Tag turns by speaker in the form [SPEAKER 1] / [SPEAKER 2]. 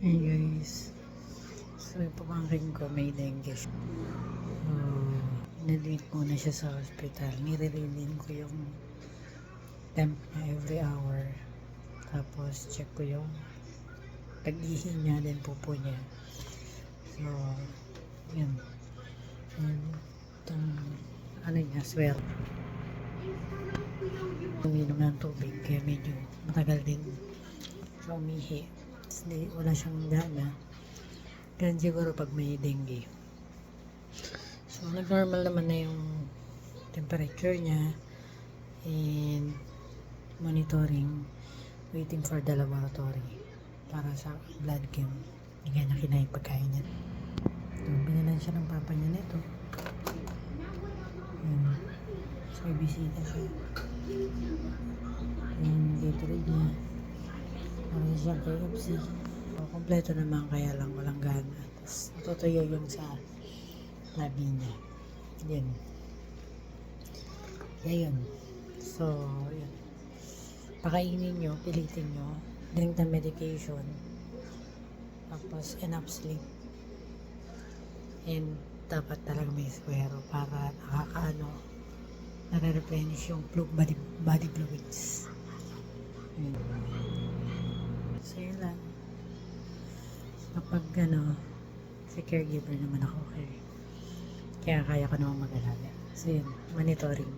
[SPEAKER 1] Hey guys, so yung pamangkin ko may dengue siya. Inadmit muna siya sa hospital. Nire-reading ko yung temp niya every hour. Tapos check ko yung pag-ihi niya, then pupo niya. So, yun. And itong ano niya, swell. Uminom ng tubig, kaya medyo matagal din siya umihi. Wala siyang gana. Ganun siguro pag may dengue. So, nag-normal naman na yung temperature niya and monitoring, waiting for the laboratory para sa blood chem. Hindi kaya na kinain pagkain niya. So, binalan siya ng papa niya nito. So, may bisita siya. And dito rin niya. Parang siyang KFC. So, kompleto naman kaya lang walang gana. Tapos, natutuyo yung sa labi niya. Yan. Yan. So, yun. Pakainin nyo, pilitin nyo. Drink the medication. Tapos, enough sleep. And, dapat talaga may swero para nare-replenish yung body fluids. So, yun lang. Kapag sa caregiver naman ako, kaya kaya ko naman mag-alaga. So, yun, monitoring.